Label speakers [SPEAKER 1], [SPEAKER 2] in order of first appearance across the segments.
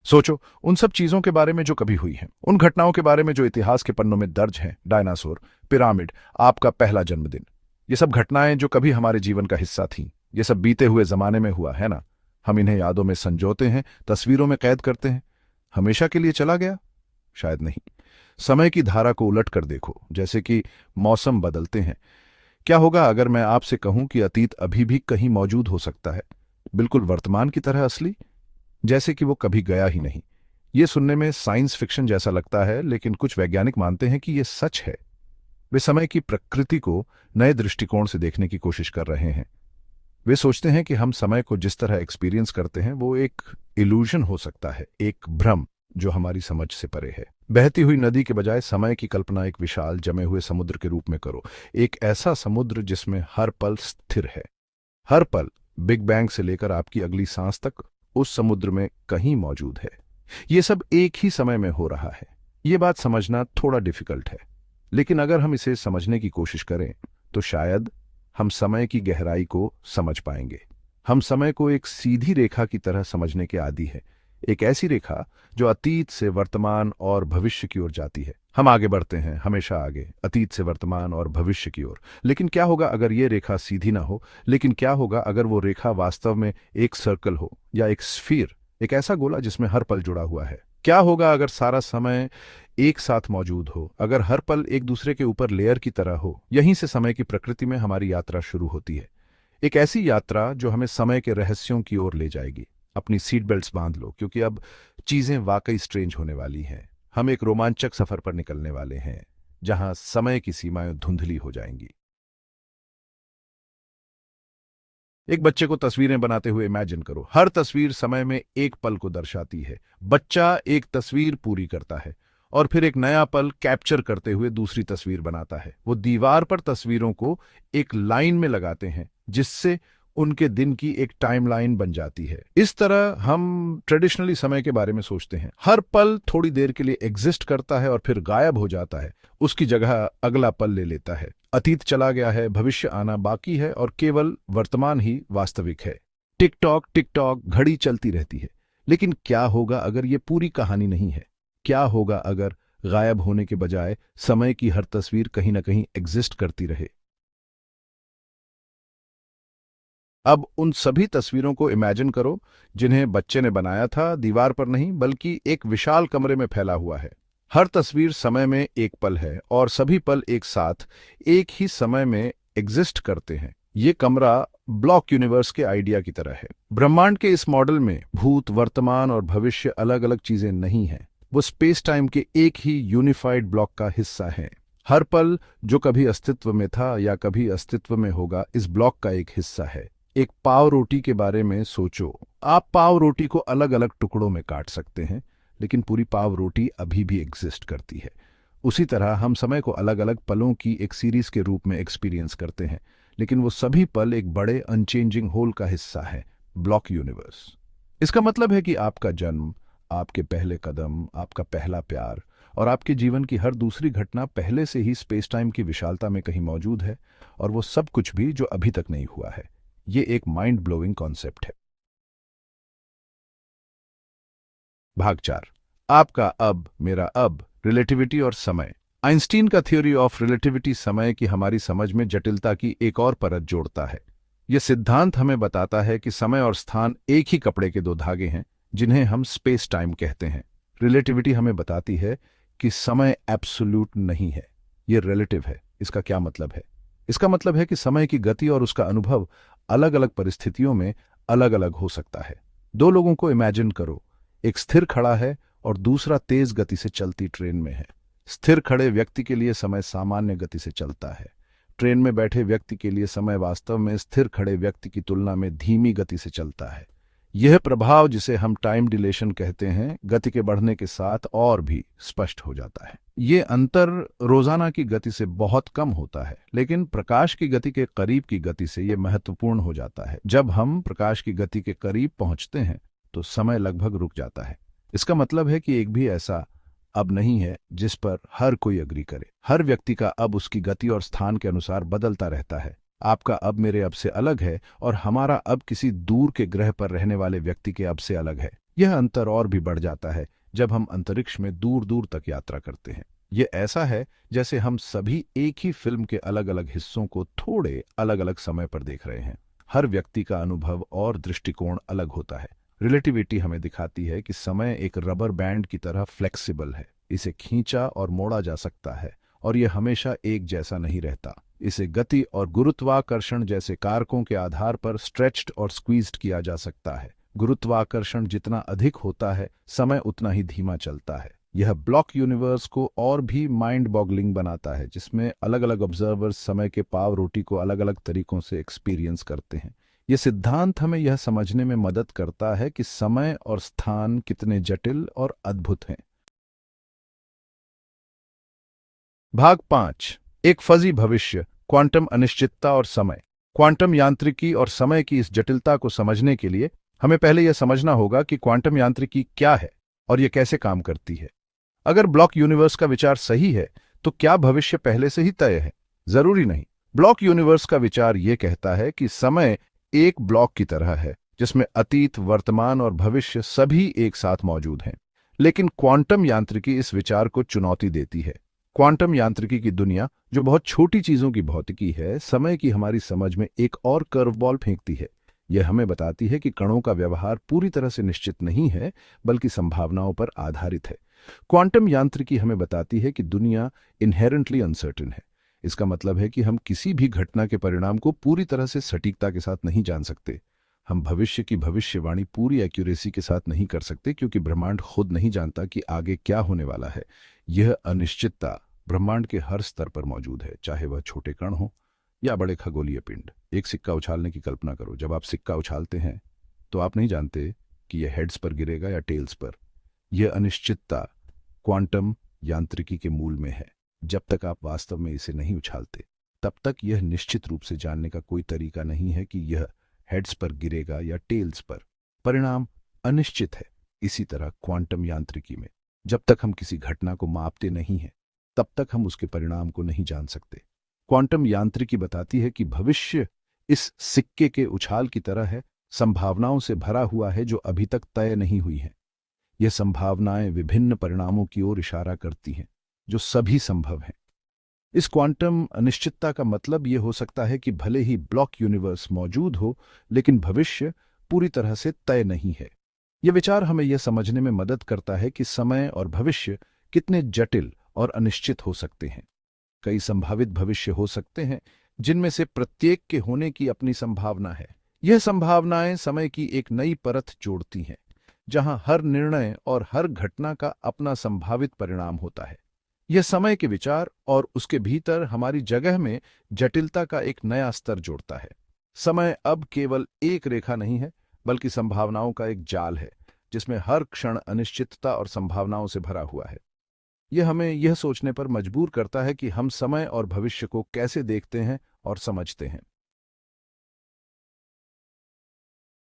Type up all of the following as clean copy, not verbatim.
[SPEAKER 1] सोचो उन सब चीजों के बारे में जो कभी हुई हैं, उन घटनाओं के बारे में जो इतिहास के पन्नों में दर्ज हैं। डायनासोर, पिरामिड, आपका पहला जन्मदिन। ये सब घटनाएं जो कभी हमारे जीवन का हिस्सा थीं। ये सब बीते हुए जमाने में हुआ है ना। हम इन्हें यादों में संजोते हैं, तस्वीरों में कैद करते हैं। हमेशा के लिए चला गया? शायद नहीं। समय की धारा को उलट कर देखो, जैसे कि मौसम बदलते हैं। क्या होगा अगर मैं आपसे कहूं कि अतीत अभी भी कहीं मौजूद हो सकता है, बिल्कुल वर्तमान की तरह असली, जैसे कि वो कभी गया ही नहीं। ये सुनने में साइंस फिक्शन जैसा लगता है, लेकिन कुछ वैज्ञानिक मानते हैं कि ये सच है। वे समय की प्रकृति को नए दृष्टिकोण से देखने की कोशिश कर रहे हैं। वे सोचते हैं कि हम समय को जिस तरह एक्सपीरियंस करते हैं वो एक इल्यूजन हो सकता है, एक भ्रम जो हमारी समझ से परे है। बहती हुई नदी के बजाय समय की कल्पना एक विशाल जमे हुए समुद्र के रूप में करो। एक ऐसा समुद्र जिसमें हर पल स्थिर है। हर पल, बिग बैंग से लेकर आपकी अगली सांस तक, उस समुद्र में कहीं मौजूद है। ये सब एक ही समय में हो रहा है। ये बात समझना थोड़ा डिफिकल्ट है, लेकिन अगर हम इसे समझने की कोशिश करें तो शायद हम समय की गहराई को समझ पाएंगे। हम समय को एक सीधी रेखा की तरह समझने के आदी हैं, एक ऐसी रेखा जो अतीत से वर्तमान और भविष्य की ओर जाती है। हम आगे बढ़ते हैं, हमेशा आगे, अतीत से वर्तमान और भविष्य की ओर। लेकिन क्या होगा अगर ये रेखा सीधी ना हो? लेकिन क्या होगा अगर वो रेखा वास्तव में एक सर्कल हो, या एक स्फीयर, एक ऐसा गोला जिसमें हर पल जुड़ा हुआ है? क्या होगा अगर सारा समय एक साथ मौजूद हो, अगर हर पल एक दूसरे के ऊपर लेयर की तरह हो? यहीं से समय की प्रकृति में हमारी यात्रा शुरू होती है, एक ऐसी यात्रा जो हमें समय के रहस्यों की ओर ले जाएगी। अपनी सीट बेल्ट्स बांध लो, क्योंकि अब चीजें वाकई स्ट्रेंज होने वाली हैं। हम एक रोमांचक सफर पर निकलने वाले हैं, जहां समय की सीमाएं धुंधली हो जाएंगी। एक बच्चे को तस्वीरें बनाते हुए इमेजिन करो। हर तस्वीर समय में एक पल को दर्शाती है। बच्चा एक तस्वीर पूरी करता है और फिर एक नया पल कैप्चर करते हुए दूसरी तस्वीर बनाता है। वो दीवार पर तस्वीरों को एक लाइन में लगाते हैं, जिससे उनके दिन की एक टाइमलाइन बन जाती है। इस तरह हम ट्रेडिशनली समय के बारे में सोचते हैं। हर पल थोड़ी देर के लिए एग्जिस्ट करता है और फिर गायब हो जाता है। उसकी जगह अगला पल ले लेता है। अतीत चला गया है, भविष्य आना बाकी है और केवल वर्तमान ही वास्तविक है। टिक टॉक टिक टॉक, घड़ी चलती रहती है। लेकिन क्या होगा अगर ये पूरी कहानी नहीं है? क्या होगा अगर गायब होने के बजाय समय की हर तस्वीर कहीं ना कहीं एग्जिस्ट करती रहे? अब उन सभी तस्वीरों को इमेजिन करो जिन्हें बच्चे ने बनाया था, दीवार पर नहीं बल्कि एक विशाल कमरे में फैला हुआ है। हर तस्वीर समय में एक पल है और सभी पल एक साथ एक ही समय में एग्जिस्ट करते हैं। ये कमरा ब्लॉक यूनिवर्स के आइडिया की तरह है। ब्रह्मांड के इस मॉडल में भूत, वर्तमान और भविष्य अलग अलग चीजें नहीं हैं। वो स्पेस टाइम के एक ही यूनिफाइड ब्लॉक का हिस्सा है। हर पल जो कभी अस्तित्व में था या कभी अस्तित्व में होगा, इस ब्लॉक का एक हिस्सा है। एक पाव रोटी के बारे में सोचो। आप पाव रोटी को अलग अलग टुकड़ों में काट सकते हैं, लेकिन पूरी पाव रोटी अभी भी एग्जिस्ट करती है। उसी तरह हम समय को अलग अलग पलों की एक सीरीज के रूप में एक्सपीरियंस करते हैं, लेकिन वो सभी पल एक बड़े अनचेंजिंग होल का हिस्सा है, ब्लॉक यूनिवर्स। इसका मतलब है कि आपका जन्म, आपके पहले कदम, आपका पहला प्यार और आपके जीवन की हर दूसरी घटना पहले से ही स्पेस टाइम की विशालता में कहीं मौजूद है, और वो सब कुछ भी जो अभी तक नहीं हुआ है। ये एक माइंड ब्लोइंग कॉन्सेप्ट है। भाग 4, आपका अब, मेरा अब, रिलेटिविटी और समय। आइंस्टीन का थ्योरी ऑफ रिलेटिविटी समय की हमारी समझ में जटिलता की एक और परत जोड़ता है। यह सिद्धांत हमें बताता है कि समय और स्थान एक ही कपड़े के दो धागे हैं, जिन्हें हम स्पेस टाइम कहते हैं। रिलेटिविटी हमें बताती है कि समय एब्सोल्यूट नहीं है, यह रिलेटिव है। इसका क्या मतलब है? इसका मतलब है कि समय की गति और उसका अनुभव अलग अलग परिस्थितियों में अलग अलग हो सकता है। दो लोगों को इमेजिन करो, एक स्थिर खड़ा है और दूसरा तेज गति से चलती ट्रेन में है। स्थिर खड़े व्यक्ति के लिए समय सामान्य गति से चलता है। ट्रेन में बैठे व्यक्ति के लिए समय वास्तव में स्थिर खड़े व्यक्ति की तुलना में धीमी गति से चलता है। यह प्रभाव, जिसे हम टाइम डिलेशन कहते हैं, गति के बढ़ने के साथ और भी स्पष्ट हो जाता है। ये अंतर रोजाना की गति से बहुत कम होता है, लेकिन प्रकाश की गति के करीब की गति से यह महत्वपूर्ण हो जाता है। जब हम प्रकाश की गति के करीब पहुंचते हैं तो समय लगभग रुक जाता है। इसका मतलब है कि एक भी ऐसा अब नहीं है जिस पर हर कोई अग्री करे। हर व्यक्ति का अब उसकी गति और स्थान के अनुसार बदलता रहता है। आपका अब मेरे अब से अलग है और हमारा अब किसी दूर के ग्रह पर रहने वाले व्यक्ति के अब से अलग है। यह अंतर और भी बढ़ जाता है जब हम अंतरिक्ष में दूर दूर तक यात्रा करते हैं। ये ऐसा है जैसे हम सभी एक ही फिल्म के अलग अलग हिस्सों को थोड़े अलग अलग समय पर देख रहे हैं। हर व्यक्ति का अनुभव और दृष्टिकोण अलग होता है। रिलेटिविटी हमें दिखाती है कि समय एक रबर बैंड की तरह फ्लेक्सिबल है। इसे खींचा और मोड़ा जा सकता है और यह हमेशा एक जैसा नहीं रहता। इसे गति और गुरुत्वाकर्षण जैसे कारकों के आधार पर स्ट्रेच्ड और स्क्वीज्ड किया जा सकता है। गुरुत्वाकर्षण जितना अधिक होता है, समय उतना ही धीमा चलता है। यह ब्लॉक यूनिवर्स को और भी माइंड बॉगलिंग बनाता है, जिसमें अलग अलग ऑब्जर्वर्स समय के पाव रोटी को अलग अलग तरीकों से एक्सपीरियंस करते हैं। यह सिद्धांत हमें यह समझने में मदद करता है कि समय और स्थान कितने जटिल और अद्भुत हैं। भाग 5, एक फजी भविष्य, क्वांटम अनिश्चितता और समय। क्वांटम यांत्रिकी और समय की इस जटिलता को समझने के लिए हमें पहले यह समझना होगा कि क्वांटम यांत्रिकी क्या है और यह कैसे काम करती है। अगर ब्लॉक यूनिवर्स का विचार सही है, तो क्या भविष्य पहले से ही तय है? जरूरी नहीं। ब्लॉक यूनिवर्स का विचार यह कहता है कि समय एक ब्लॉक की तरह है, जिसमें अतीत, वर्तमान और भविष्य सभी एक साथ मौजूद हैं। लेकिन क्वांटम यांत्रिकी इस विचार को चुनौती देती है। क्वांटम यांत्रिकी की दुनिया, जो बहुत छोटी चीजों की भौतिकी है, समय की हमारी समझ में एक और कर्वबॉल फेंकती है। यह हमें बताती है कि कणों का व्यवहार पूरी तरह से निश्चित नहीं है, बल्कि संभावनाओं पर आधारित है। क्वांटम यांत्रिकी हमें बताती है कि दुनिया इनहेरेंटली अनसर्टेन है। इसका मतलब है कि हम किसी भी घटना के परिणाम को पूरी तरह से सटीकता के साथ नहीं जान सकते। हम भविष्य की भविष्यवाणी पूरी एक्यूरेसी के साथ नहीं कर सकते, क्योंकि ब्रह्मांड खुद नहीं जानता कि आगे क्या होने वाला है। यह अनिश्चितता ब्रह्मांड के हर स्तर पर मौजूद है, चाहे वह छोटे कण हो या बड़े खगोलीय पिंड। एक सिक्का उछालने की कल्पना करो। जब आप सिक्का उछालते हैं तो आप नहीं जानते कि यह हेड्स पर गिरेगा या टेल्स पर। यह अनिश्चितता क्वांटम यांत्रिकी के मूल में है। जब तक आप वास्तव में इसे नहीं उछालते, तब तक यह निश्चित रूप से जानने का कोई तरीका नहीं है कि यह हेड्स पर गिरेगा या टेल्स पर। परिणाम अनिश्चित है। इसी तरह क्वांटम यांत्रिकी में जब तक हम किसी घटना को मापते नहीं हैं, तब तक हम उसके परिणाम को नहीं जान सकते। क्वांटम यांत्रिकी बताती है कि भविष्य इस सिक्के के उछाल की तरह है, संभावनाओं से भरा हुआ है जो अभी तक तय नहीं हुई हैं। यह संभावनाएं विभिन्न परिणामों की ओर इशारा करती हैं, जो सभी संभव हैं। इस क्वांटम अनिश्चितता का मतलब यह हो सकता है कि भले ही ब्लॉक यूनिवर्स मौजूद हो, लेकिन भविष्य पूरी तरह से तय नहीं है। यह विचार हमें यह समझने में मदद करता है कि समय और भविष्य कितने जटिल और अनिश्चित हो सकते हैं। कई संभावित भविष्य हो सकते हैं, जिनमें से प्रत्येक के होने की अपनी संभावना है। यह संभावनाएं समय की एक नई परत जोड़ती हैं, जहां हर निर्णय और हर घटना का अपना संभावित परिणाम होता है। यह समय के विचार और उसके भीतर हमारी जगह में जटिलता का एक नया स्तर जोड़ता है। समय अब केवल एक रेखा नहीं है, बल्कि संभावनाओं का एक जाल है, जिसमें हर क्षण अनिश्चितता और संभावनाओं से भरा हुआ है। यह हमें यह सोचने पर मजबूर करता है कि हम समय और भविष्य को कैसे देखते हैं और समझते हैं।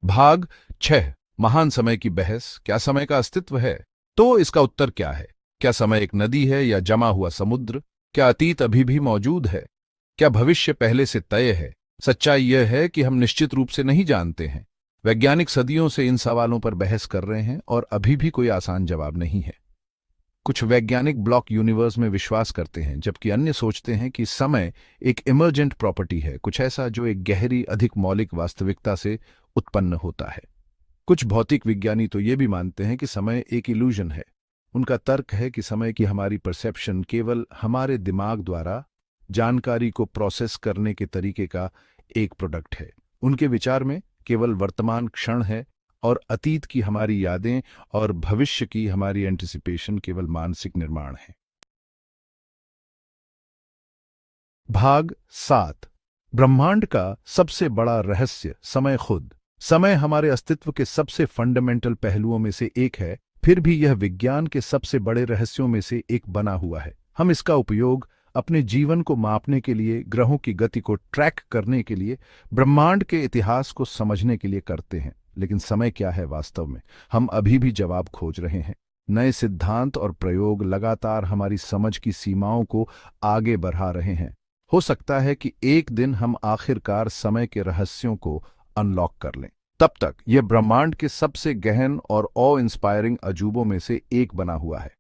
[SPEAKER 1] भाग 6, महान समय की बहस। क्या समय का अस्तित्व है? तो इसका उत्तर क्या है? क्या समय एक नदी है या जमा हुआ समुद्र? क्या अतीत अभी भी मौजूद है? क्या भविष्य पहले से तय है? सच्चाई यह है कि हम निश्चित रूप से नहीं जानते हैं। वैज्ञानिक सदियों से इन सवालों पर बहस कर रहे हैं और अभी भी कोई आसान जवाब नहीं है। कुछ वैज्ञानिक ब्लॉक यूनिवर्स में विश्वास करते हैं, जबकि अन्य सोचते हैं कि समय एक इमर्जेंट प्रॉपर्टी है, कुछ ऐसा जो एक गहरी, अधिक मौलिक वास्तविकता से उत्पन्न होता है। कुछ भौतिक विज्ञानी तो ये भी मानते हैं कि समय एक इल्यूजन है। उनका तर्क है कि समय की हमारी परसेप्शन केवल हमारे दिमाग द्वारा जानकारी को प्रोसेस करने के तरीके का एक प्रोडक्ट है। उनके विचार में केवल वर्तमान क्षण है और अतीत की हमारी यादें और भविष्य की हमारी एंटिसिपेशन केवल मानसिक निर्माण है। भाग 7, ब्रह्मांड का सबसे बड़ा रहस्य, समय खुद। समय हमारे अस्तित्व के सबसे फंडामेंटल पहलुओं में से एक है, फिर भी यह विज्ञान के सबसे बड़े रहस्यों में से एक बना हुआ है। हम इसका उपयोग अपने जीवन को मापने के लिए, ग्रहों की गति को ट्रैक करने के लिए, ब्रह्मांड के इतिहास को समझने के लिए करते हैं। लेकिन समय क्या है वास्तव में? हम अभी भी जवाब खोज रहे हैं। नए सिद्धांत और प्रयोग लगातार हमारी समझ की सीमाओं को आगे बढ़ा रहे हैं। हो सकता है कि एक दिन हम आखिरकार समय के रहस्यों को अनलॉक कर लें। तब तक यह ब्रह्मांड के सबसे गहन और ऑ इंस्पायरिंग अजूबों में से एक बना हुआ है।